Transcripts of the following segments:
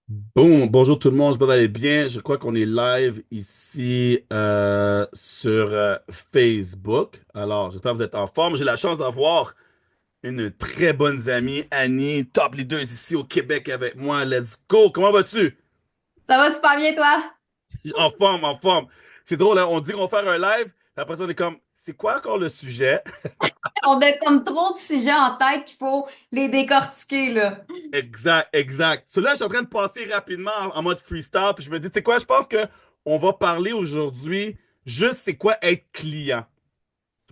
Bon, bonjour tout le monde, j'espère que vous allez bien. Je crois qu'on est live ici sur Facebook. Alors, j'espère que vous êtes en forme. J'ai la chance d'avoir une très bonne amie, Annie, top leaders ici au Québec avec moi. Let's go! Comment vas-tu? Ça va super bien, toi? En forme, en forme. C'est drôle, hein? On dit qu'on va faire un live, puis après ça, on est comme, c'est quoi encore le sujet? On a comme trop de sujets en tête qu'il faut les décortiquer, là. Exact, exact. Celui-là, je suis en train de passer rapidement en mode freestyle, puis je me dis, tu sais quoi, je pense que on va parler aujourd'hui juste c'est quoi être client.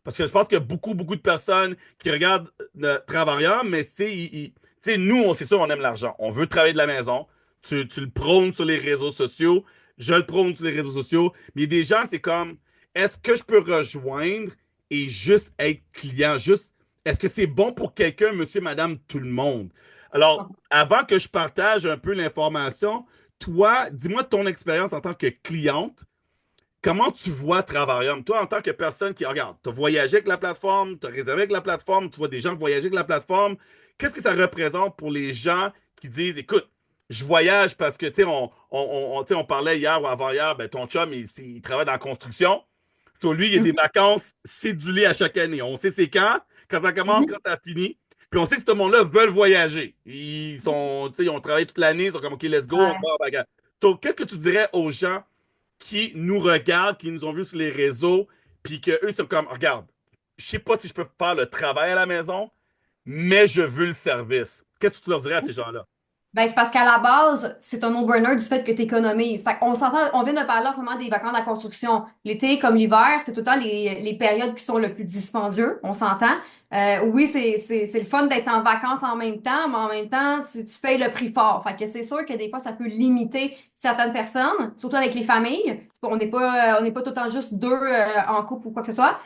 Parce que je pense qu'il y a beaucoup, beaucoup de personnes qui regardent Travailleur, mais tu sais, nous, c'est sûr, on aime l'argent. On veut travailler de la maison. Tu le prônes sur les réseaux sociaux. Je le prône sur les réseaux sociaux. Mais des gens, c'est comme, est-ce que je peux rejoindre et juste être client? Juste, est-ce que c'est bon pour quelqu'un, monsieur, madame, tout le monde? Alors, avant que je partage un peu l'information, toi, dis-moi ton expérience en tant que cliente. Comment tu vois Travarium? Toi, en tant que personne qui regarde, tu as voyagé avec la plateforme, tu as réservé avec la plateforme, tu vois des gens voyager avec la plateforme. Qu'est-ce que ça représente pour les gens qui disent, écoute, je voyage parce que, tu sais, tu sais, on parlait hier ou avant-hier, ben, ton chum, il travaille dans la construction. Toi, lui, il y a des Mhm, vacances cédulées à chaque année. On sait c'est quand ça commence, quand mhm. ça finit. Puis on sait que ce monde-là veulent voyager. Ils sont, tu sais, ils ont travaillé toute l'année, ils sont comme, OK, let's go, on Ouais. part, bagarre. So, qu'est-ce que tu dirais aux gens qui nous regardent, qui nous ont vus sur les réseaux, puis que eux sont comme, regarde, je sais pas si je peux faire le travail à la maison, mais je veux le service. Qu'est-ce que tu leur dirais à ces gens-là? Ben, c'est parce qu'à la base, c'est un no-burner du fait que tu économises. Fait on s'entend, on vient de parler en ce moment des vacances de la construction. L'été comme l'hiver, c'est tout le temps les périodes qui sont le plus dispendieux, on s'entend. Oui, c'est le fun d'être en vacances en même temps, mais en même temps, tu payes le prix fort. Fait que c'est sûr que des fois, ça peut limiter certaines personnes, surtout avec les familles. On n'est pas tout le temps juste deux en couple ou quoi que ce soit.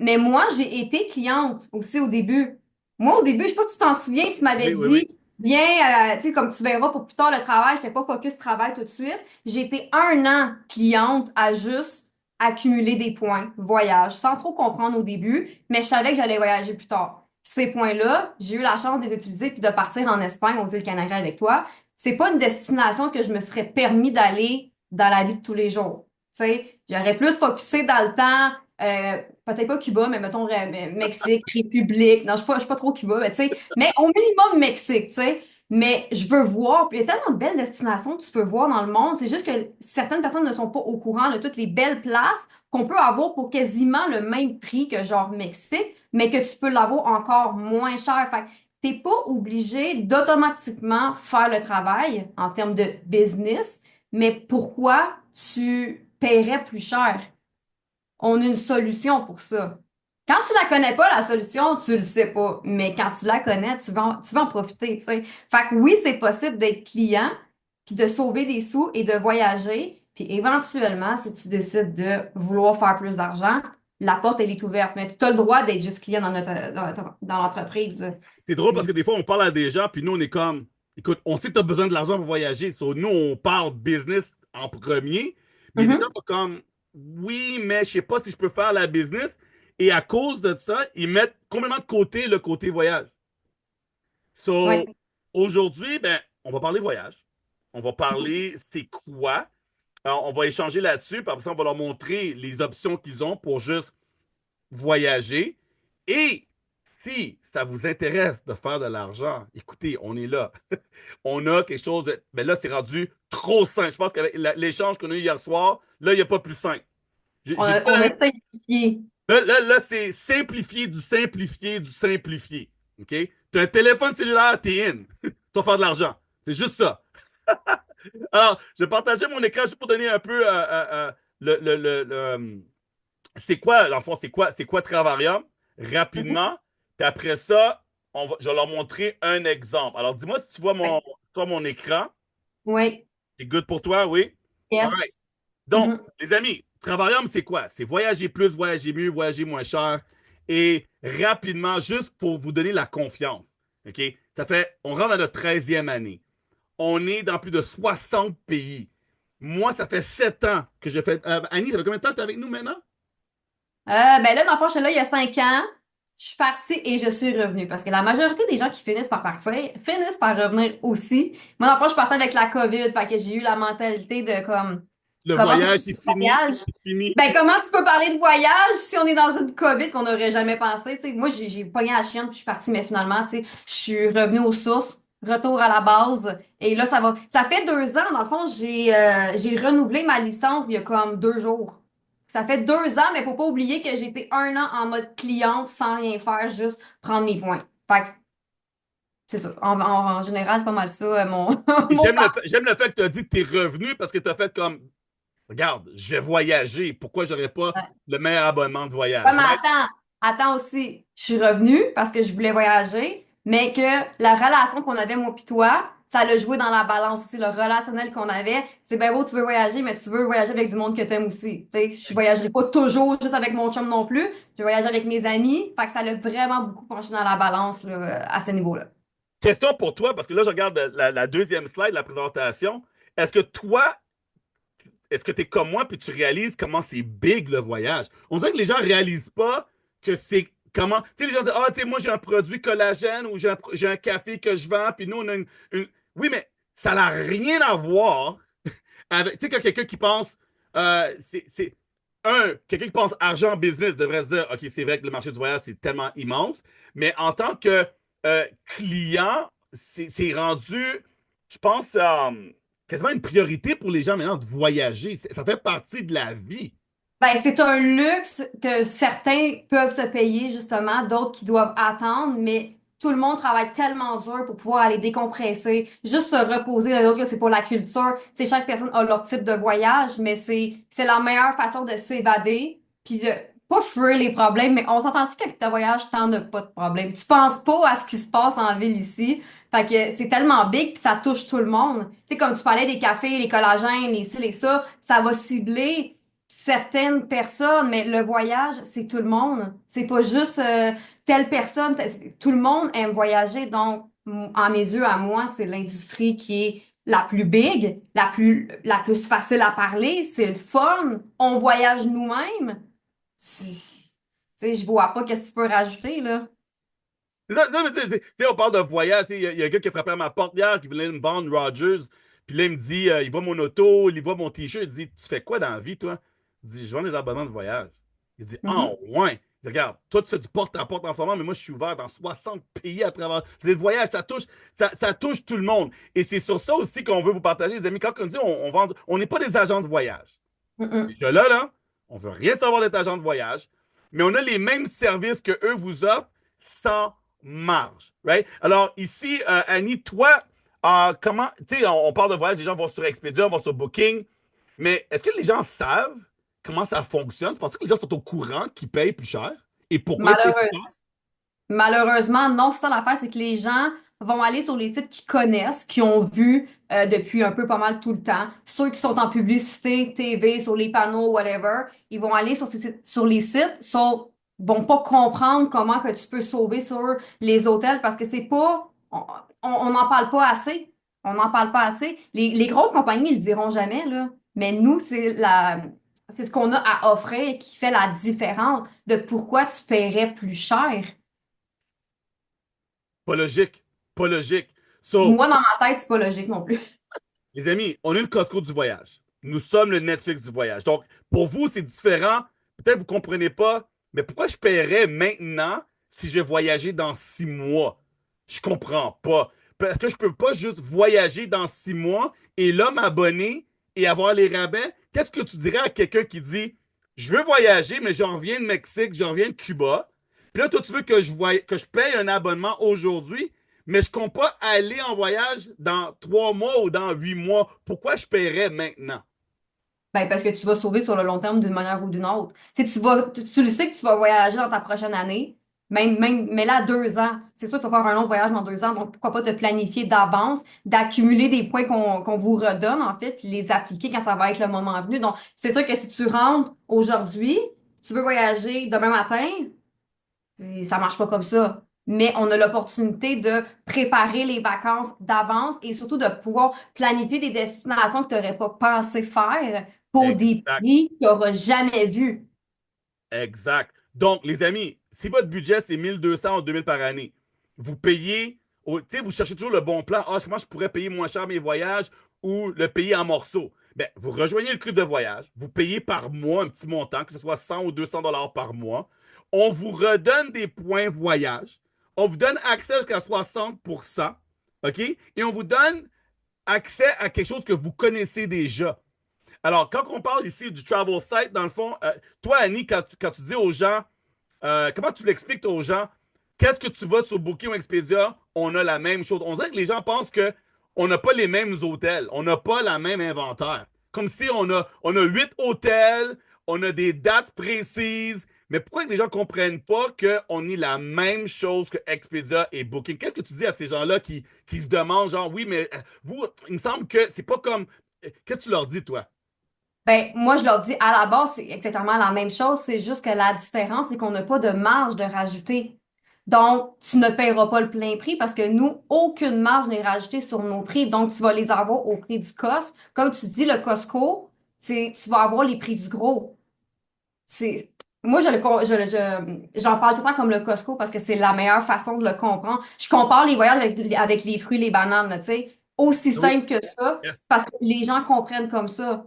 Mais moi, j'ai été cliente aussi au début. Moi, au début, je sais pas si tu t'en souviens, tu m'avais Oui, oui, oui. dit bien, tu sais, comme tu verras pour plus tard le travail, j'étais pas focus travail tout de suite. J'ai été un an cliente à juste accumuler des points, voyage, sans trop comprendre au début, mais je savais que j'allais voyager plus tard. Ces points-là, j'ai eu la chance de les utiliser puis de partir en Espagne, aux îles Canaries avec toi. C'est pas une destination que je me serais permis d'aller dans la vie de tous les jours. Tu sais, j'aurais plus focusé dans le temps, peut-être pas Cuba, mais mettons Mexique, République. Non, je suis pas trop Cuba, mais tu sais, mais au minimum Mexique, tu sais. Mais je veux voir, puis il y a tellement de belles destinations que tu peux voir dans le monde. C'est juste que certaines personnes ne sont pas au courant de toutes les belles places qu'on peut avoir pour quasiment le même prix que genre Mexique, mais que tu peux l'avoir encore moins cher. Fait que t'es pas obligé d'automatiquement faire le travail en termes de business, mais pourquoi tu paierais plus cher? On a une solution pour ça. Quand tu la connais pas, la solution, tu le sais pas. Mais quand tu la connais, tu vas en profiter, tu sais. Fait que oui, c'est possible d'être client, puis de sauver des sous et de voyager. Puis éventuellement, si tu décides de vouloir faire plus d'argent, la porte, elle est ouverte. Mais tu as le droit d'être juste client dans l'entreprise, là. C'est drôle parce C'est... que des fois, on parle à des gens, puis nous, on est comme, écoute, on sait que tu as besoin de l'argent pour voyager. So, nous, on parle business en premier, mais il y a des gens Mhm. qui sont comme, oui, mais je sais pas si je peux faire la business. Et à cause de ça, ils mettent complètement de côté le côté voyage. Ouais. So, aujourd'hui, ben, on va parler voyage. On va parler c'est quoi. Alors, on va échanger là-dessus. Puis après ça, on va leur montrer les options qu'ils ont pour juste voyager. Et si ça vous intéresse de faire de l'argent, écoutez, on est là. On a quelque chose de. Mais là, c'est rendu trop simple. Je pense qu'avec l'échange qu'on a eu hier soir, là, il n'y a pas plus simple. J'ai pas On la a même. simplifié. Là, c'est simplifié du simplifié du simplifié. OK? Tu as un téléphone cellulaire, t'es in. Tu vas faire de l'argent. C'est juste ça. Alors, je vais partager mon écran juste pour donner un peu c'est quoi, dans le fond, c'est quoi Travarium? Mhm. Rapidement. Puis après ça, je vais leur montrer un exemple. Alors, dis-moi si tu vois Ouais. mon écran. Oui. C'est good pour toi, oui? All right. Yes. Donc, Mhm. les amis, Travarium, c'est quoi? C'est voyager plus, voyager mieux, voyager moins cher. Et rapidement, juste pour vous donner la confiance. OK? On rentre dans notre 13e année. On est dans plus de 60 pays. Moi, ça fait 7 ans que je fais. Annie, ça fait combien de temps que tu es avec nous maintenant? Ben là, dans le fond, je suis là il y a 5 ans. Je suis partie et je suis revenue parce que la majorité des gens qui finissent par partir finissent par revenir aussi. Moi, dans le fond, je partais avec la COVID, fait que j'ai eu la mentalité de comme Le comment ça voyage, c'est se fini. voyage. C'est fini. Ben, comment tu peux parler de voyage si on est dans une COVID qu'on n'aurait jamais pensé, tu sais? Moi, j'ai pogné la chienne puis je suis partie, mais finalement, tu sais, je suis revenue aux sources, retour à la base. Et là, ça va. Ça fait 2 ans, dans le fond, j'ai renouvelé ma licence il y a comme 2 jours. Ça fait 2 ans, mais faut pas oublier que j'ai été 1 an en mode cliente sans rien faire, juste prendre mes points. Fait que, c'est ça. En général, c'est pas mal ça, mon, Et mon j'aime le fait que tu as dit que tu es revenu parce que tu as fait comme, regarde, je vais voyager. Pourquoi j'aurais pas parcours. le meilleur abonnement de Ouais, voyage, mais right? attends aussi. Je suis revenue parce que je voulais voyager, mais que la relation qu'on avait, moi pis toi, ça l'a joué dans la balance aussi. Le relationnel qu'on avait, c'est bien beau, tu veux voyager, mais tu veux voyager avec du monde que t'aimes aussi. Tu sais, je voyagerai pas toujours juste avec mon chum non plus. Je voyage avec mes amis. Fait que ça l'a vraiment beaucoup penché dans la balance, là, à ce niveau-là. Question pour toi, parce que là, je regarde la deuxième slide de la présentation. Est-ce que toi, est-ce que tu es comme moi puis tu réalises comment c'est big le voyage? On dirait que les gens réalisent pas que c'est comment. Tu sais, les gens disent, ah, tu sais, moi j'ai un produit collagène ou j'ai un café que je vends, puis nous on a une. Oui, mais ça n'a rien à voir avec. Tu sais, quand quelqu'un qui pense. Quelqu'un qui pense argent business devrait se dire, OK, c'est vrai que le marché du voyage, c'est tellement immense, mais en tant que client, c'est rendu, je pense, quasiment une priorité pour les gens maintenant de voyager. Ça fait partie de la vie. Ben, c'est un luxe que certains peuvent se payer, justement, d'autres qui doivent attendre, mais tout le monde travaille tellement dur pour pouvoir aller décompresser, juste se reposer. L'autre, c'est pour la culture. C'est chaque personne a leur type de voyage, mais c'est la meilleure façon de s'évader, puis de pas fuir les problèmes, mais on s'entend-tu qu'avec ton voyage, t'en as pas de problème. Tu penses pas à ce qui se passe en ville ici. Fait que c'est tellement big, puis ça touche tout le monde. Tu sais, comme tu parlais des cafés, les collagènes, les ci, les ça va cibler certaines personnes, mais le voyage, c'est tout le monde. C'est pas juste telle personne. Tout le monde aime voyager. Donc, en mes yeux, à moi, c'est l'industrie qui est la plus big, la plus facile à parler. C'est le fun. On voyage nous-mêmes. Tu sais, je vois pas qu'est-ce que tu peux rajouter, là. Non, non, mais on parle de voyage. Il y a un gars qui a frappé à ma porte hier qui voulait me vendre Rogers. Puis là, il me dit, il voit mon auto, il voit mon t-shirt. Il dit, tu fais quoi dans la vie, toi? Il dit, je vends des abonnements de voyage. Il dit, ah, Mhm. ouais. Il dit, regarde, toi, tu fais du porte-à-porte en ce moment, mais moi, je suis ouvert dans 60 pays à travers. Le voyage, ça touche tout le monde. Et c'est sur ça aussi qu'on veut vous partager, les amis. Quand on dit, on n'est pas des agents de voyage. Mhm. Déjà là, on veut rien savoir d'être agent de voyage, mais on a les mêmes services que eux vous offrent sans marge. Right? Alors ici, Annie, toi, comment, tu sais, on parle de voyage, les gens vont sur Expedia, vont sur Booking, mais est-ce que les gens savent comment ça fonctionne? Tu penses que les gens sont au courant qu'ils payent plus cher? Et pourquoi ils payent plus cher? Malheureuse. Malheureusement, non, c'est ça l'affaire, c'est que les gens vont aller sur les sites qu'ils connaissent, qu'ils ont vus depuis un peu pas mal tout le temps. Ceux qui sont en publicité, TV, sur les panneaux, whatever, ils vont aller sur les sites, vont pas comprendre comment que tu peux sauver sur les hôtels parce que c'est pas, on n'en parle pas assez. On n'en parle pas assez. Les grosses compagnies, ils le diront jamais, là. Mais nous, c'est ce qu'on a à offrir qui fait la différence de pourquoi tu paierais plus cher. Pas logique. Pas logique. So, Moi, dans ma tête, c'est pas logique non plus. les amis, on est le Costco du voyage. Nous sommes le Netflix du voyage. Donc, pour vous, c'est différent. Peut-être que vous ne comprenez pas, mais pourquoi je paierais maintenant si je vais voyager dans 6 mois? Je comprends pas. Parce que je peux pas juste voyager dans 6 mois et là m'abonner et avoir les rabais. Qu'est-ce que tu dirais à quelqu'un qui dit, je veux voyager, mais j'en reviens de Mexique, j'en reviens de Cuba. Puis là, toi, tu veux que je paye un abonnement aujourd'hui, mais je compte pas aller en voyage dans 3 mois ou dans 8 mois. Pourquoi je paierais maintenant? Ben, parce que tu vas sauver sur le long terme d'une manière ou d'une autre. Tu sais, tu le sais que tu vas voyager dans ta prochaine année, mais là, 2 ans. C'est sûr que tu vas faire un autre voyage dans 2 ans, donc pourquoi pas te planifier d'avance, d'accumuler des points qu'on vous redonne, en fait, puis les appliquer quand ça va être le moment venu. Donc, c'est sûr que si tu rentres aujourd'hui, tu veux voyager demain matin, ça marche pas comme ça. Mais on a l'opportunité de préparer les vacances d'avance et surtout de pouvoir planifier des destinations que tu n'aurais pas pensé faire pour des Exact. prix que tu n'auras jamais vus. Exact. Donc, les amis, si votre budget, c'est 1200 ou 2000 par année, vous payez, tu sais, vous cherchez toujours le bon plan. Ah, comment je pourrais payer moins cher mes voyages ou le payer en morceaux? Ben, vous rejoignez le club de voyage, vous payez par mois un petit montant, que ce soit 100 ou 200 dollars par mois. On vous redonne des points voyage. On vous donne accès jusqu'à 60%, OK? Et on vous donne accès à quelque chose que vous connaissez déjà. Alors, quand on parle ici du travel site, dans le fond, toi, Annie, quand tu dis aux gens, comment tu l'expliques aux gens, qu'est-ce que tu vas sur Booking ou Expedia, on a la même chose. On dirait que les gens pensent que on n'a pas les mêmes hôtels, on n'a pas la même inventaire. Comme si on a 8 hôtels, on a des dates précises. Mais pourquoi les gens ne comprennent pas qu'on est la même chose que Expedia et Booking? Qu'est-ce que tu dis à ces gens-là qui se demandent, genre, oui, mais vous, il me semble que c'est pas comme. Qu'est-ce que tu leur dis, toi? Ben, moi, je leur dis, à la base, c'est exactement la même chose. C'est juste que la différence, c'est qu'on n'a pas de marge de rajouter. Donc, tu ne paieras pas le plein prix parce que nous, aucune marge n'est rajoutée sur nos prix. Donc, tu vas les avoir au prix du cost. Comme tu dis, le Costco, tu vas avoir les prix du gros. C'est, moi, j'en parle tout le temps comme le Costco parce que c'est la meilleure façon de le comprendre. Je compare les voyages avec les fruits, les bananes, là, tu sais. Aussi Oui. simple que ça Yes. parce que les gens comprennent comme ça.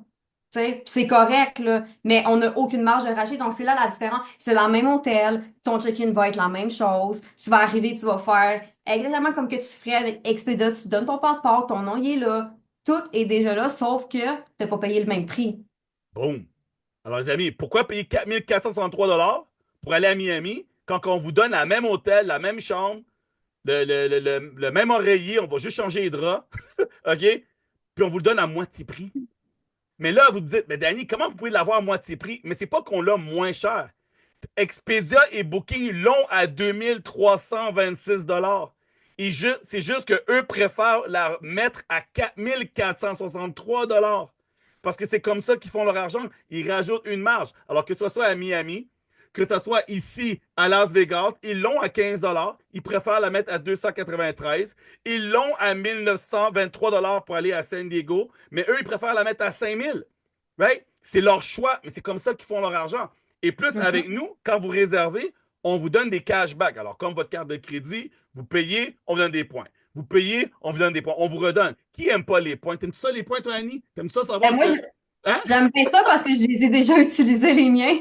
Tu sais, c'est correct, là, mais on n'a aucune marge de rachat. Donc, c'est là la différence. C'est dans le même hôtel, ton check-in va être la même chose. Tu vas arriver, tu vas faire exactement comme que tu ferais avec Expedia. Tu donnes ton passeport, ton nom, il est là. Tout est déjà là, sauf que tu n'as pas payé le même prix. Boom. Alors, les amis, pourquoi payer 4463 pour aller à Miami quand on vous donne la même hôtel, la même chambre, le même oreiller, on va juste changer les draps, OK? Puis on vous le donne à moitié prix. Mais là, vous me dites, mais Danny, comment vous pouvez l'avoir à moitié prix? Mais c'est pas qu'on l'a moins cher. Expedia et Booking l'ont à 2326 et c'est juste qu'eux préfèrent la mettre à 4463 parce que c'est comme ça qu'ils font leur argent. Ils rajoutent une marge. Alors que ce soit à Miami, que ce soit ici à Las Vegas, ils l'ont à 15 ils préfèrent la mettre à 293. Ils l'ont à 1923 pour aller à San Diego, mais eux, ils préfèrent la mettre à 5000. Right? C'est leur choix, mais c'est comme ça qu'ils font leur argent. Et plus avec Mhm. nous, quand vous réservez, on vous donne des cashbacks. Alors, comme votre carte de crédit, vous payez, on vous donne des points. Vous payez, on vous donne des points. On vous redonne. Qui aime pas les points? T'aimes-tu ça, les points, toi, Annie? T'aimes ça Ben, savoir moi, que. Hein? j'aime bien ça parce que je les ai déjà utilisés, les miens.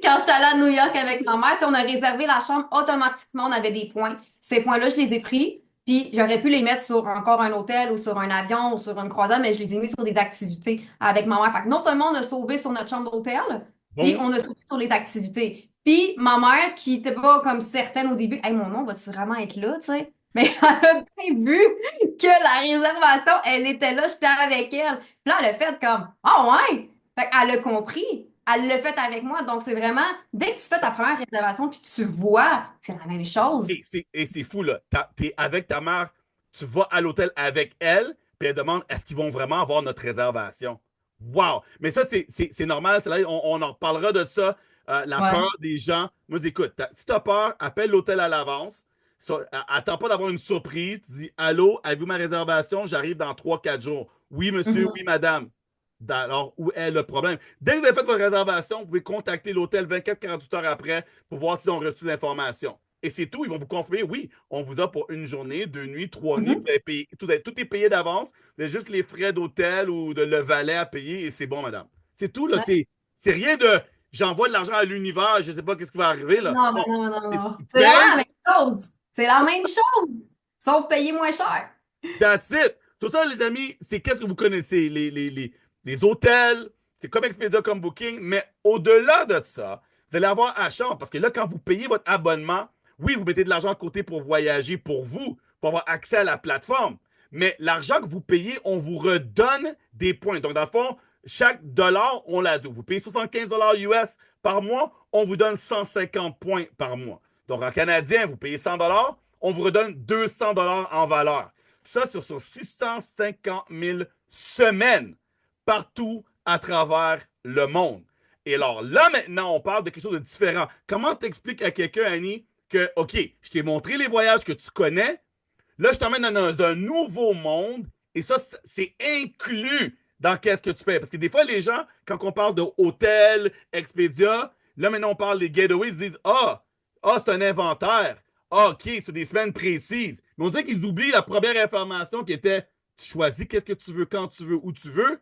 Quand j'étais allée à New York avec ma mère, tu sais, on a réservé la chambre, automatiquement, on avait des points. Ces points-là, je les ai pris, puis j'aurais pu les mettre sur encore un hôtel ou sur un avion ou sur une croisière, mais je les ai mis sur des activités avec ma mère. Fait que non seulement on a sauvé sur notre chambre d'hôtel, puis Bon. on a sauvé sur les activités. Puis ma mère, qui était pas comme certaine au début, hey, mon nom, va-tu vraiment être là, tu sais? Mais elle a bien vu que la réservation, elle était là, j'étais avec elle. Puis là, elle a fait comme, ah ouais! Fait qu'elle a compris. Elle l'a fait avec moi. Donc, c'est vraiment, dès que tu fais ta première réservation puis tu vois, c'est la même chose. Et c'est fou, là. T'es avec ta mère, tu vas à l'hôtel avec elle, puis elle demande est-ce qu'ils vont vraiment avoir notre réservation? Wow! Mais ça, c'est normal. Là, on en reparlera de ça. La Ouais. peur des gens. Moi, je dis, écoute, si t'as peur, appelle l'hôtel à l'avance. Attends pas d'avoir une surprise. Tu dis allô, avez-vous ma réservation? J'arrive dans 3 4 jours. Oui, monsieur, Mhm. oui, madame. Alors, où est le problème? Dès que vous avez fait votre réservation, vous pouvez contacter l'hôtel 24 48 heures après pour voir s'ils ont reçu l'information. Et c'est tout. Ils vont vous confirmer, oui, on vous a pour une journée, 2 nuits, 3 nuits. Vous Mhm. avez payé, tout est payé d'avance. Vous avez juste les frais d'hôtel ou de le valet à payer et c'est bon, madame. C'est tout, là. Ouais. C'est rien de j'envoie de l'argent à l'univers, je ne sais pas ce qui va arriver, là. Non, Non. mais non, non, non. Tu C'est vraiment payes, la même chose. C'est la même chose. Sauf payer moins cher. that's it. Sur ça, les amis, c'est qu'est-ce que vous connaissez? Les hôtels, c'est comme Expedia, comme Booking, mais au-delà de ça, vous allez avoir à chambre parce que là, quand vous payez votre abonnement, oui, vous mettez de l'argent de côté pour voyager pour vous, pour avoir accès à la plateforme. Mais l'argent que vous payez, on vous redonne des points. Donc, dans le fond, chaque dollar, on l'a double. Vous payez 75 US par mois, on vous donne 150 points par mois. Donc, en canadien, vous payez 100 on vous redonne 200 en valeur. Ça, c'est sur 650 000 semaines partout à travers le monde. Et alors là, maintenant, on parle de quelque chose de différent. Comment t'expliques à quelqu'un, Annie, que, OK, je t'ai montré les voyages que tu connais, là, je t'emmène dans un nouveau monde, et ça, c'est inclus dans qu'est-ce que tu payes. Parce que des fois, les gens, quand on parle de hôtel, Expedia, Là, maintenant, on parle des getaways. Ils disent, ah, c'est un inventaire. Ah, OK, c'est des semaines précises. Mais on dirait qu'ils oublient la première information qui était, tu choisis qu'est-ce que tu veux, quand tu veux, où tu veux.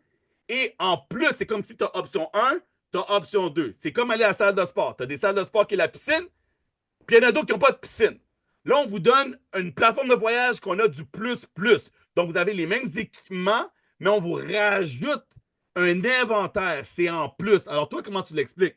Et en plus, c'est comme si tu as option un, tu as option 2. C'est comme aller à la salle de sport. Tu as des salles de sport qui est la piscine, puis il y en a d'autres qui n'ont pas de piscine. Là, on vous donne une plateforme de voyage qu'on a du plus-plus. Donc, vous avez les mêmes équipements, mais on vous rajoute un inventaire. C'est en plus. Alors, toi, comment tu l'expliques?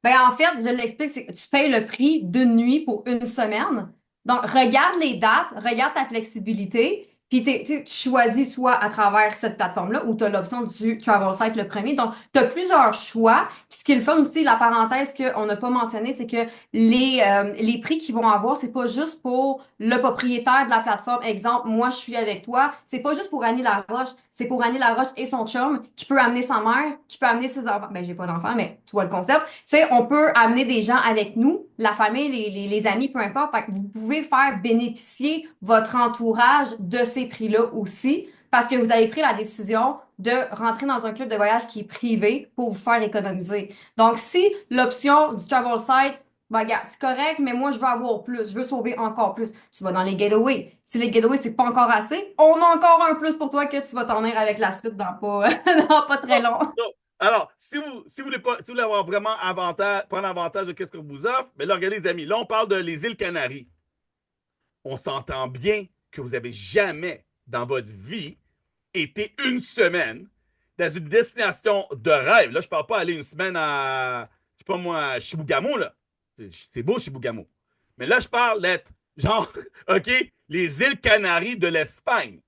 Ben, en fait, je l'explique, c'est que tu payes le prix d'une nuit pour une semaine. Donc, regarde les dates, regarde ta flexibilité, puis tu choisis soit à travers cette plateforme-là ou tu as l'option du Travel Site le premier. Donc, tu as plusieurs choix. Puis, ce qui est le fun aussi, la parenthèse qu'on n'a pas mentionné, c'est que les prix qu'ils vont avoir, c'est pas juste pour le propriétaire de la plateforme. Exemple, moi, je suis avec toi. C'est pas juste pour Annie Laroche, c'est pour Annie Laroche et son chum qui peut amener sa mère, qui peut amener ses enfants. Ben, j'ai pas d'enfants, mais tu vois le concept. Tu sais, on peut amener des gens avec nous, la famille, les amis, peu importe. Fait que vous pouvez faire bénéficier votre entourage de ces prix-là aussi, parce que vous avez pris la décision de rentrer dans un club de voyage qui est privé pour vous faire économiser. Donc, si l'option du travel site, ben, regarde, c'est correct, mais moi, je veux avoir plus, je veux sauver encore plus. Tu vas dans les getaways. Si les getaways, c'est pas encore assez, on a encore un plus pour toi que tu vas t'en venir avec la suite dans pas, dans pas très Non, long. non. Alors, si vous voulez pas, si vous voulez avoir vraiment avantage, prendre avantage de ce qu'on vous offre, mais là, regardez, les amis, là, on parle de les îles Canaries. On s'entend bien que vous n'avez jamais dans votre vie été une semaine dans une destination de rêve. Là, je ne parle pas aller une semaine à, je sais pas moi, à Chibougamau, là. C'est beau, Chibougamau. Mais là, je parle d'être, genre, OK, les îles Canaries de l'Espagne.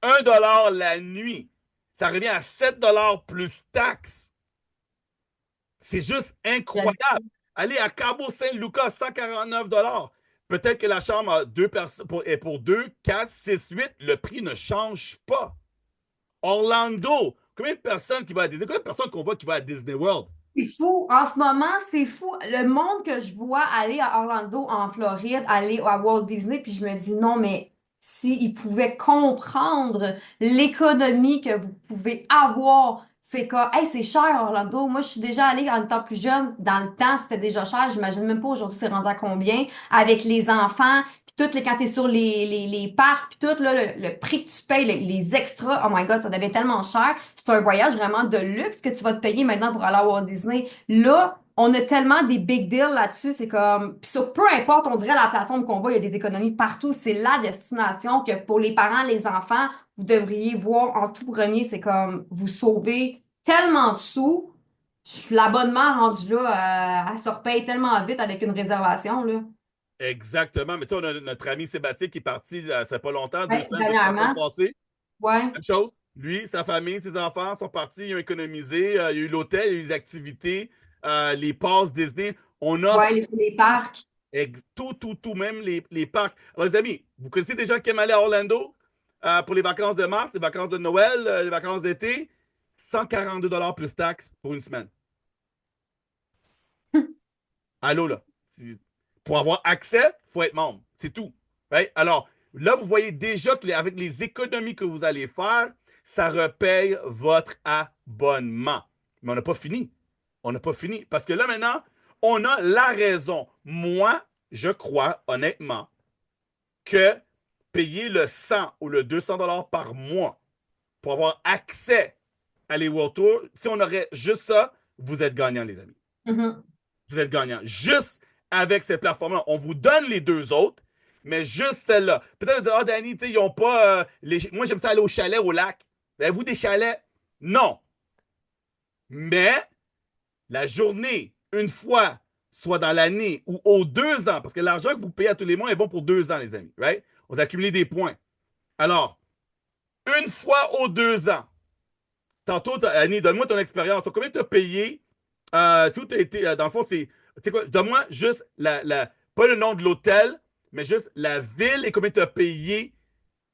1 dollar la nuit. Ça revient à 7 dollars plus taxes. C'est juste incroyable. Aller à Cabo San Lucas, 149 dollars. Peut-être que la chambre a deux personnes est pour 2, 4, 6, 8. Le prix ne change pas. Orlando, combien de personnes qui vont à Disney? Combien de personnes qu'on voit qui vont à Disney World? C'est fou. En ce moment, c'est fou. Le monde que je vois aller à Orlando, en Floride, aller à Walt Disney, puis je me dis non, mais s'ils pouvaient comprendre l'économie que vous pouvez avoir, c'est que, hey, c'est cher Orlando. Moi, je suis déjà allée en étant plus jeune. Dans le temps, c'était déjà cher. J'imagine même pas aujourd'hui c'est rendu à combien. Avec les enfants, puis tout, quand t'es sur les parcs, puis tout, là, le prix que tu payes, les extras, oh my God, ça devient tellement cher. C'est un voyage vraiment de luxe que tu vas te payer maintenant pour aller à Walt Disney. Là, on a tellement des big deals là-dessus, c'est comme, puis sur peu importe, on dirait la plateforme qu'on voit, il y a des économies partout. C'est la destination que pour les parents, les enfants, vous devriez voir en tout premier, c'est comme vous sauvez tellement de sous. L'abonnement rendu là, elle se repaye tellement vite avec une réservation, là. Exactement. Mais tu sais, on a notre ami Sébastien qui est parti, ça fait pas longtemps, Ouais, 2 semaines, 3 semaines dernièrement. passées. Ouais. Même chose. Lui, sa famille, ses enfants sont partis, ils ont économisé. Il y a eu l'hôtel, il y a eu les activités, les passes Disney. On offre Ouais, les parcs. tout, même les parcs. Alors, les amis, vous connaissez des gens qui aiment aller à Orlando pour les vacances de mars, les vacances de Noël, les vacances d'été? 142 dollars plus taxes pour une semaine. Allô, là. Pour avoir accès, il faut être membre. C'est tout. Right? Alors, là, vous voyez déjà qu'avec les économies que vous allez faire, ça repaye votre abonnement. Mais on n'a pas fini. On n'a pas fini. Parce que là, maintenant, on a la raison. Moi, je crois, honnêtement, que payer le 100 ou le 200 dollars par mois pour avoir accès à les World Tours, si on aurait juste ça, vous êtes gagnants, les amis. Mhm. Vous êtes gagnant. Juste avec cette plateforme-là. On vous donne les deux autres, mais juste celle-là. Peut-être vous dire, ah, Danny, ils n'ont pas. Moi, j'aime ça aller au chalet, au lac. Avez-vous des chalets? Non. Mais la journée, une fois, soit dans l'année ou aux 2 ans, parce que l'argent que vous payez à tous les mois est bon pour 2 ans, les amis. Right? On a accumulé des points. Alors, une fois aux 2 ans, tantôt, Annie, donne-moi ton expérience. Combien tu as payé? Si tu as été, dans le fond, c'est. Tu sais quoi? Donne-moi juste pas le nom de l'hôtel, mais juste la ville et combien tu as payé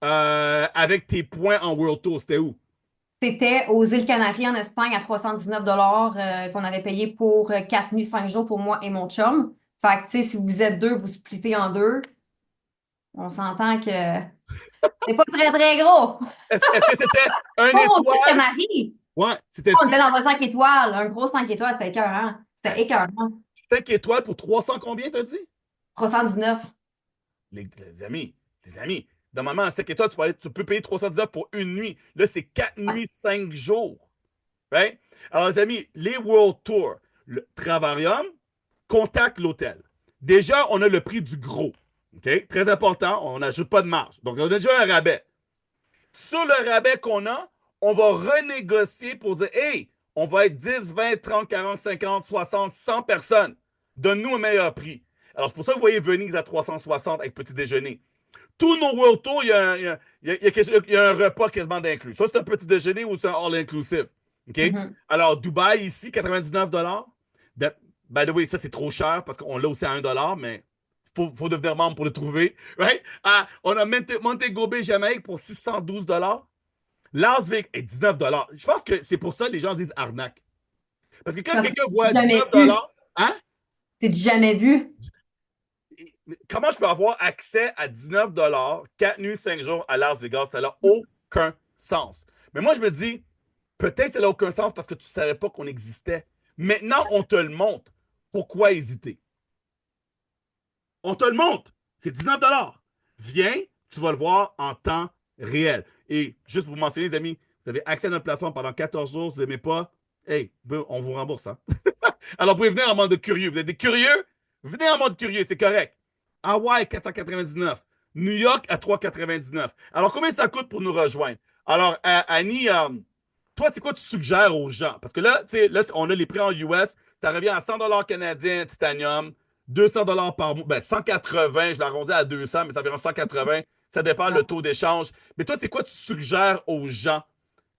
avec tes points en World Tour. C'était où? C'était aux îles Canaries en Espagne à 319 qu'on avait payé pour 4 nuits, 5 jours pour moi et mon chum. Fait que, tu sais, si vous êtes deux, vous splittez en deux. On s'entend que c'est pas très, très gros. Est-ce que c'était un Oh, aux îles étoile? Canaries! Ouais. On C'était-tu? était dans un 5 étoiles, un gros 5 étoiles, c'était écœurant. C'était écœurant. 5 étoiles pour 300 combien, t'as dit? 319. Les amis, les amis. Normalement, à 5 étoiles, tu peux payer 319 pour une nuit. Là, c'est 4 Ouais. nuits, 5 jours. Right? Alors, les amis, les World Tour, le Travarium, contacte l'hôtel. Déjà, on a le prix du gros. OK? Très important, on n'ajoute pas de marge. Donc, on a déjà un rabais. Sur le rabais qu'on a, on va renégocier pour dire, hey, on va être 10, 20, 30, 40, 50, 60, 100 personnes. Donne-nous un meilleur prix. Alors, c'est pour ça que vous voyez Venise à 360 avec petit déjeuner. Tous nos World Tours, il y a un repas quasiment d'inclus. Ça, c'est un petit déjeuner ou c'est un all-inclusive. OK? Mhm. Alors, Dubaï, ici, 99 $. By the way, ça, c'est trop cher parce qu'on l'a aussi à 1 $, mais faut devenir membre pour le trouver. Right? Ah, on a Montego Bay, Jamaïque pour 612 $. Las Vegas, et 19 $. Je pense que c'est pour ça que les gens disent arnaque. Parce que quand Parce que quelqu'un c'est voit jamais 19 vu. hein? C'est du jamais vu. Comment je peux avoir accès à 19 4 nuits, 5 jours à Las Vegas? Ça n'a aucun sens. Mais moi, je me dis, peut-être ça n'a aucun sens parce que tu ne savais pas qu'on existait. Maintenant, on te le montre. Pourquoi hésiter? On te le montre. C'est 19 $. Viens, tu vas le voir en temps réel. Et juste pour vous mentionner, les amis, vous avez accès à notre plateforme pendant 14 jours. Vous n'aimez pas? Hey, on vous rembourse. Hein? Alors, vous pouvez venir en mode curieux. Vous êtes des curieux? Venez en mode curieux, c'est correct. Hawaï, 499. New York à 399. Alors, combien ça coûte pour nous rejoindre? Alors, Annie, toi, c'est quoi tu suggères aux gens? Parce que là, tu sais, là, on a les prix en US. Ça revient à 100 canadiens titanium, 200 par mois. Ben, 180, je l'arrondis à 200, mais ça environ 180. Ça dépend le taux d'échange. Mais toi, c'est quoi tu suggères aux gens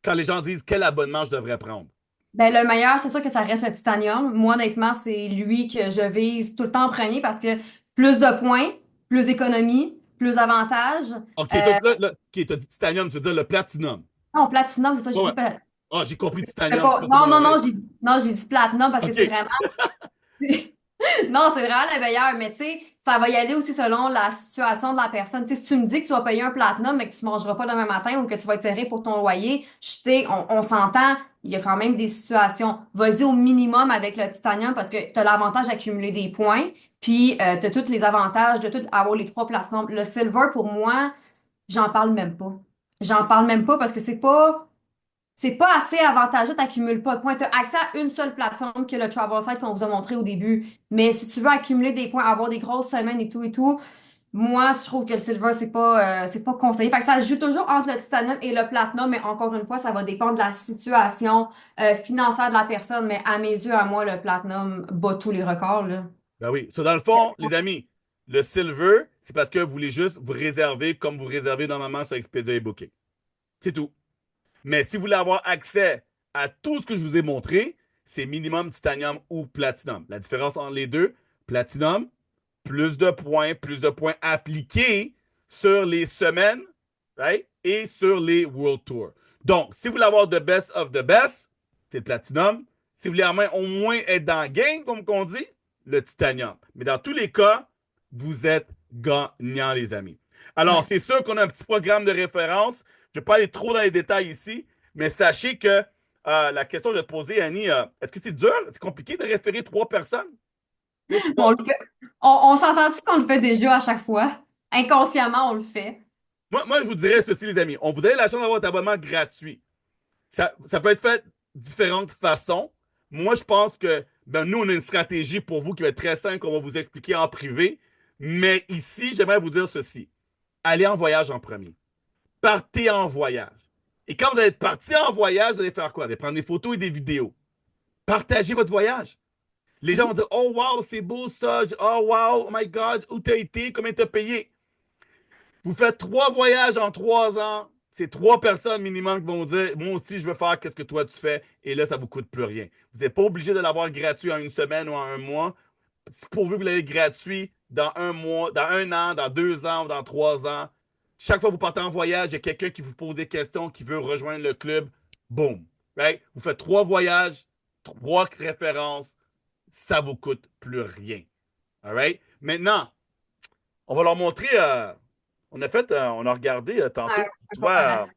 quand les gens disent quel abonnement je devrais prendre? Ben, le meilleur, c'est sûr que ça reste le titanium. Moi, honnêtement, c'est lui que je vise tout le temps en premier parce que plus de points, plus d'économie, plus d'avantages. OK, toi, là, OK, t'as dit titanium, tu veux dire le platinum. Non, platinum, c'est ça, j'ai Ouais, dit. ouais. Ah, j'ai compris titanium, je sais pas Non, comment. non, Ouais. non, j'ai dit platinum parce que c'est OK. vraiment. Non, c'est vraiment le meilleur, mais tu sais, ça va y aller aussi selon la situation de la personne. Tu sais, si tu me dis que tu vas payer un platinum, mais que tu mangeras pas demain matin ou que tu vas être serré pour ton loyer, tu sais, on s'entend, il y a quand même des situations. Vas-y au minimum avec le titanium parce que tu as l'avantage d'accumuler des points, puis tu as tous les avantages de tout avoir les trois plateformes. Le silver, pour moi, j'en parle même pas. J'en parle même pas parce que c'est pas assez avantageux, t'accumules pas de points. Tu as accès à une seule plateforme qui est le Travel Site qu'on vous a montré au début. Mais si tu veux accumuler des points, avoir des grosses semaines et tout, moi, je trouve que le Silver, c'est pas conseillé. Fait que ça se joue toujours entre le Titanium et le Platinum, mais encore une fois, ça va dépendre de la situation financière de la personne. Mais à mes yeux, à moi, le Platinum bat tous les records, là. Ben oui. So, dans le fond, les amis, le silver, c'est parce que vous voulez juste vous réserver comme vous réservez normalement sur Expedia et Booking. C'est tout. Mais si vous voulez avoir accès à tout ce que je vous ai montré, c'est minimum titanium ou platinum. La différence entre les deux, platinum, plus de points appliqués sur les semaines, right? Et sur les World Tours. Donc, si vous voulez avoir the best of the best, c'est le platinum. Si vous voulez au moins être dans le game, comme on dit, le titanium. Mais dans tous les cas, vous êtes gagnant, les amis. Alors, Ouais. c'est sûr qu'on a un petit programme de référence. Je ne vais pas aller trop dans les détails ici, mais sachez que la question que je vais te poser, Annie, est-ce que c'est dur? C'est compliqué de référer 3 personnes? On le fait. On s'entend-tu qu'on le fait déjà à chaque fois? Inconsciemment, on le fait. Moi, je vous dirais ceci, les amis. On vous donne la chance d'avoir un abonnement gratuit. Ça peut être fait de différentes façons. Moi, je pense que ben, nous, on a une stratégie pour vous qui va être très simple, qu'on va vous expliquer en privé. Mais ici, j'aimerais vous dire ceci. Allez en voyage en premier. Partez en voyage. Et quand vous allez être parti en voyage, vous allez faire quoi? Vous allez prendre des photos et des vidéos. Partagez votre voyage. Les gens vont dire, oh wow, c'est beau ça. Oh wow, oh my God, où t'as été? Combien t'as payé? Vous faites 3 voyages en 3 ans. C'est 3 personnes minimum qui vont vous dire, moi aussi, je veux faire qu'est-ce que toi tu fais. Et là, ça ne vous coûte plus rien. Vous n'êtes pas obligé de l'avoir gratuit en une semaine ou en un mois. Pourvu que vous l'ayez gratuit dans un mois, dans un an, dans 2 ans ou dans 3 ans. Chaque fois que vous partez en voyage, il y a quelqu'un qui vous pose des questions, qui veut rejoindre le club. Boom. Right? Vous faites 3 voyages, 3 références. Ça ne vous coûte plus rien. All right? Maintenant, on va leur montrer. On a regardé Un, tantôt. un Tu vois, comparatif.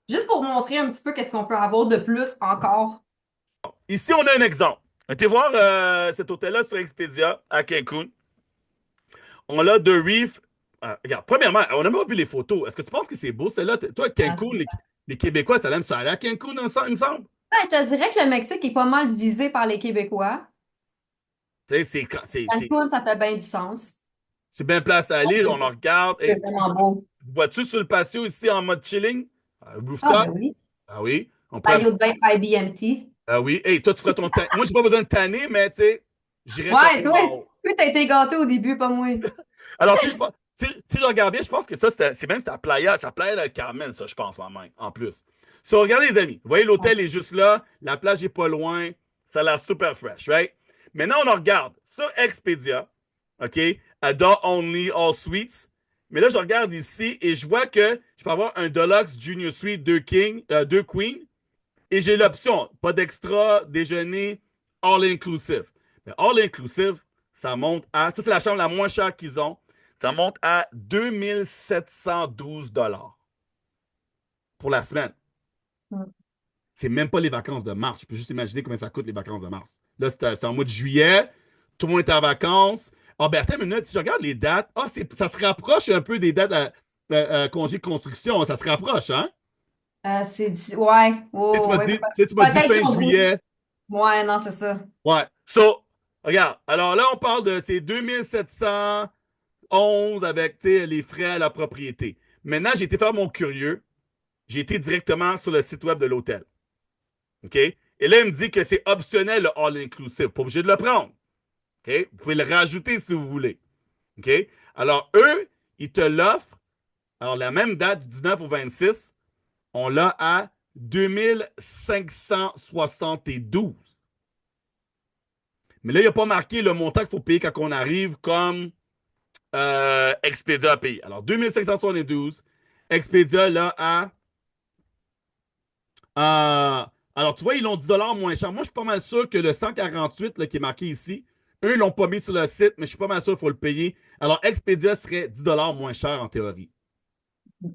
Juste pour montrer un petit peu qu'est-ce qu'on peut avoir de plus encore. ici, on a un exemple. Été voir cet hôtel-là sur Expedia à Cancun. On a The Reef. Regarde, premièrement, on n'a pas vu les photos. Est-ce que tu penses que c'est beau, celle-là? Toi, Ah, Cancun, les Québécois, ça aime ça aller à Cancun, il me semble. je te dirais que le Mexique est pas mal visé par les Québécois. Tu sais, Cancun, ça fait bien du sens. c'est bien place à aller, on en regarde. C'est Hey, vraiment beau. vois-tu sur le patio ici en mode chilling? Ah, Rooftop? ben oui. Ah oui. On pourrait. Maillot de bain IBMT. Ah oui. Hey, toi, tu ferais ton Moi, j'ai pas besoin de tanner, mais tu sais, j'irais quand Ouais, même toi, en haut. toi, t'as été gâté au début, pas moi. Alors, si je regarde bien, je pense que ça, c'est même sa playa del Carmen, ça, je pense, en plus. Si on regarde, les amis, vous voyez, l'hôtel est juste là, la plage est pas loin, ça a l'air super fresh, right? Maintenant, on en regarde sur Expedia, OK? Adult Only All Suites. Mais là, je regarde ici et je vois que je peux avoir un Deluxe Junior Suite 2 King, 2 Queen, et j'ai l'option, pas d'extra, déjeuner, all inclusive. Mais all inclusive, ça monte à, ça c'est la chambre la moins chère qu'ils ont, ça monte à 2712 $ pour la semaine. C'est même pas les vacances de mars. Je peux juste imaginer combien ça coûte les vacances de mars. Là, c'est en mois de juillet, tout le monde est en vacances. Ah, ben attends une minute, si je regarde les dates, ça se rapproche un peu des dates à congé de construction, ça se rapproche, hein? Ouais, Tu sais, oh, ouais, tu m'as dit peut-être fin au bout. juillet. Ouais, non, c'est ça. Ouais. So, regarde. Alors là, on parle de ces 2711 avec les frais à la propriété. Maintenant, j'ai été faire mon curieux. J'ai été directement sur le site web de l'hôtel. OK? Et là, il me dit que c'est optionnel le all-inclusive. Pas obligé de le prendre. OK? Vous pouvez le rajouter si vous voulez. OK? Alors, eux, ils te l'offrent. Alors, la même date, du 19 au 26, on l'a à 2572. Mais là, il n'y a pas marqué le montant qu'il faut payer quand on arrive comme Expedia a payé. Alors, 2572. Expedia, là, alors, tu vois, ils l'ont 10 $ moins cher. Moi, je suis pas mal sûr que le 148 là, qui est marqué ici, eux, ils l'ont pas mis sur le site, mais je suis pas mal sûr qu'il faut le payer. Alors, Expedia serait 10 $ moins cher en théorie. Tu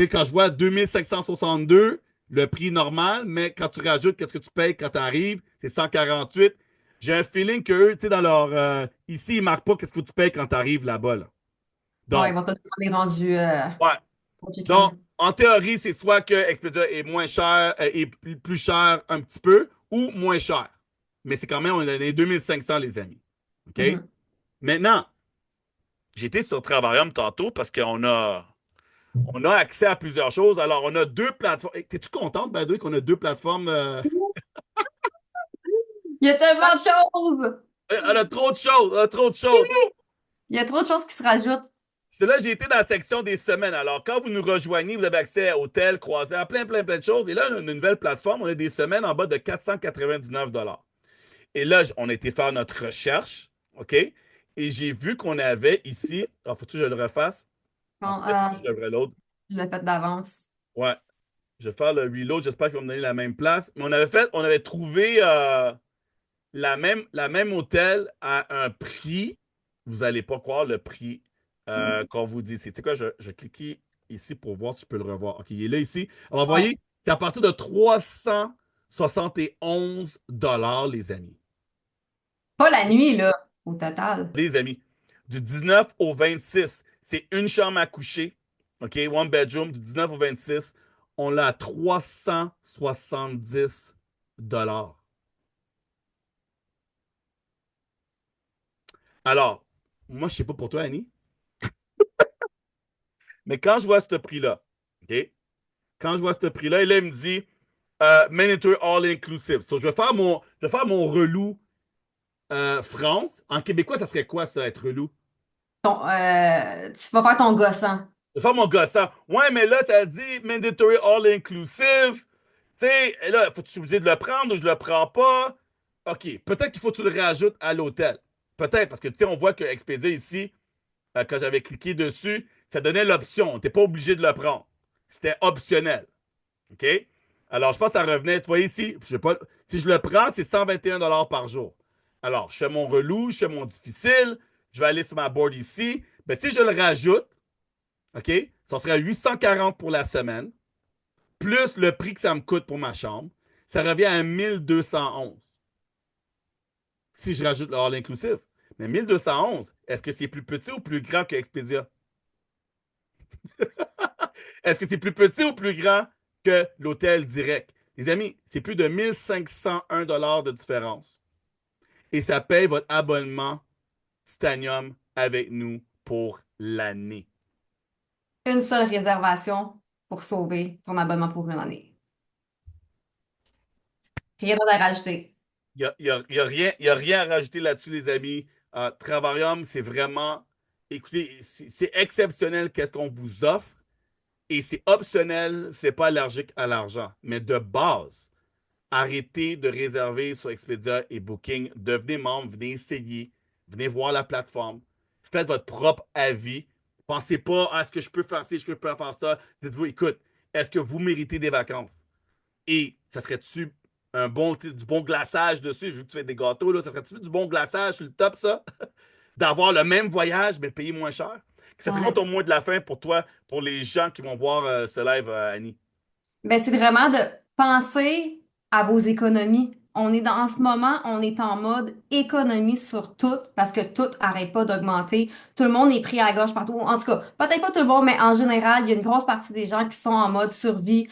sais, quand je vois 2562, le prix normal, mais quand tu rajoutes qu'est-ce que tu payes quand tu arrives, c'est 148. J'ai un feeling que eux, tu sais, dans leur. Ici, ils marquent pas qu'est-ce que tu payes quand tu arrives là-bas. Là. Ouais, ils Donc, vont te demander rendu ouais. pour checker. Donc, en théorie, c'est soit que Expedia est moins cher, est plus cher un petit peu, ou moins cher. Mais c'est quand même, on a les 2500, les amis. OK? Mhm. Maintenant, j'étais sur Travarium tantôt parce on a accès à plusieurs choses. Alors, on a deux plateformes. T'es-tu contente, Badoui, qu'on a deux plateformes? Il y a tellement de choses! On a trop de choses. On a trop de choses. Il y a trop de choses qui se rajoutent. C'est là, j'ai été dans la section des semaines. Alors, quand vous nous rejoignez, vous avez accès à hôtel, croisière, plein, plein, plein de choses. Et là, on a une nouvelle plateforme. On a des semaines en bas de 499 $. Et là, on a été faire notre recherche, OK? Et j'ai vu qu'on avait ici. Alors, faut-tu que je le refasse? Bon, En fait, je devrais l'autre. je l'ai fait d'avance. Ouais. Je vais faire le reload. J'espère qu'ils vont me donner la même place. Mais on avait trouvé la même hôtel à un prix. Vous n'allez pas croire le prix qu'on vous dit. C'est quoi? Je clique ici pour voir si je peux le revoir. OK, il est là ici. Alors, vous Ouais. voyez, c'est à partir de 371 $ les amis. Pas la nuit, là, au total. Les amis, du 19 au 26, c'est une chambre à coucher. OK, one bedroom, du 19 au 26, on l'a à 370 $. Alors, moi, je sais pas pour toi, Annie, mais quand je vois ce prix-là, OK, quand je vois ce prix-là, et là, il me dit Mandatory All Inclusive. So, je vais faire mon relou France. En québécois, ça serait quoi, ça, être relou? Tu vas faire ton gossant. Je vais faire mon gossant. Ouais, mais là, ça dit Mandatory All Inclusive. Tu sais, et là, faut que tu obligé de le prendre ou je le prends pas. OK, peut-être qu'il faut que tu le rajoutes à l'hôtel. Peut-être, parce que tu sais, on voit que Expedia ici, quand j'avais cliqué dessus, ça donnait l'option. Tu n'es pas obligé de le prendre. C'était optionnel. OK? Alors, je pense que ça revenait. Tu vois ici, je sais pas, si je le prends, c'est 121 $ par jour. Alors, je fais mon relou, je fais mon difficile, je vais aller sur ma board ici. Ben, si je le rajoute, OK, ça serait 840 pour la semaine, plus le prix que ça me coûte pour ma chambre. Ça revient à 1211. si je rajoute le all-inclusive. Mais 1211, est-ce que c'est plus petit ou plus grand que Expedia? Est-ce que c'est plus petit ou plus grand que l'hôtel direct? Les amis, c'est plus de 1501 $ de différence. Et ça paye votre abonnement Titanium avec nous pour l'année. Une seule réservation pour sauver ton abonnement pour une année. Rien d'autre à rajouter. Il y a rien à rajouter là-dessus, les amis. Travarium, c'est vraiment, écoutez, c'est exceptionnel qu'est-ce qu'on vous offre et c'est optionnel, c'est pas allergique à l'argent. Mais de base, arrêtez de réserver sur Expedia et Booking. Devenez membre, venez essayer, venez voir la plateforme. Faites votre propre avis. Pensez pas à ce que je peux faire ci, ce que je peux faire ça. Dites-vous, écoute, est-ce que vous méritez des vacances? Et ça serait-tu du bon glaçage dessus, vu que tu fais des gâteaux, là, ça serait-tu du bon glaçage sur le top, ça? D'avoir le même voyage, mais payer moins cher? Ça serait quoi Ouais. ton mot de la fin pour toi, pour les gens qui vont voir ce live, Annie? Ben, c'est vraiment de penser à vos économies. En ce moment, on est en mode économie sur tout parce que tout arrête pas d'augmenter. Tout le monde est pris à la gorge partout. En tout cas, peut-être pas tout le monde, mais en général, il y a une grosse partie des gens qui sont en mode survie.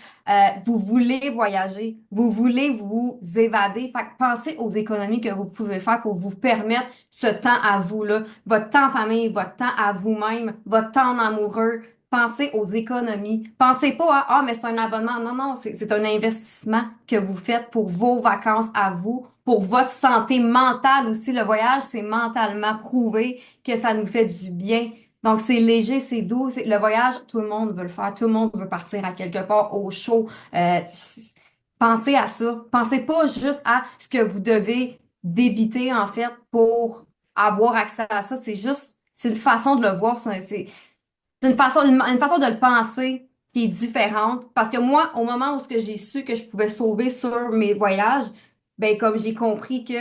Vous voulez voyager, vous voulez vous évader. Fait que pensez aux économies que vous pouvez faire pour vous permettre ce temps à vous, là. Votre temps en famille, votre temps à vous-même, votre temps en amoureux. Pensez aux économies. Pensez pas à, ah, mais c'est un abonnement. Non, non, c'est un investissement que vous faites pour vos vacances à vous, pour votre santé mentale aussi. Le voyage, c'est mentalement prouvé que ça nous fait du bien. Donc, c'est léger, c'est doux. Le voyage, tout le monde veut le faire. Tout le monde veut partir à quelque part au chaud. Pensez à ça. Pensez pas juste à ce que vous devez débiter, en fait, pour avoir accès à ça. C'est une façon de le voir. C'est une façon de le penser qui est différente. Parce que moi, au moment où ce que j'ai su que je pouvais sauver sur mes voyages, ben comme j'ai compris que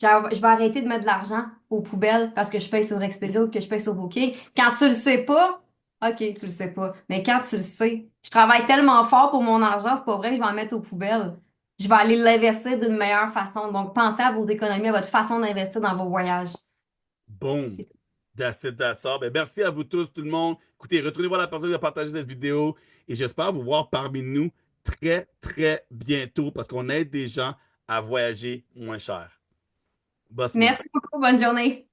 je vais arrêter de mettre de l'argent aux poubelles parce que je paye sur Expedia ou que je paye sur Booking. Quand tu le sais pas, OK, tu le sais pas. Mais quand tu le sais, je travaille tellement fort pour mon argent, c'est pas vrai que je vais en mettre aux poubelles. Je vais aller l'investir d'une meilleure façon. Donc, pensez à vos économies, à votre façon d'investir dans vos voyages. Boom. That's it, that's all. Ben, merci à vous tous, tout le monde. Écoutez, retournez voir la personne qui a partagé cette vidéo et j'espère vous voir parmi nous très, très bientôt parce qu'on aide des gens à voyager moins cher. Boss move. Merci beaucoup. Bonne journée.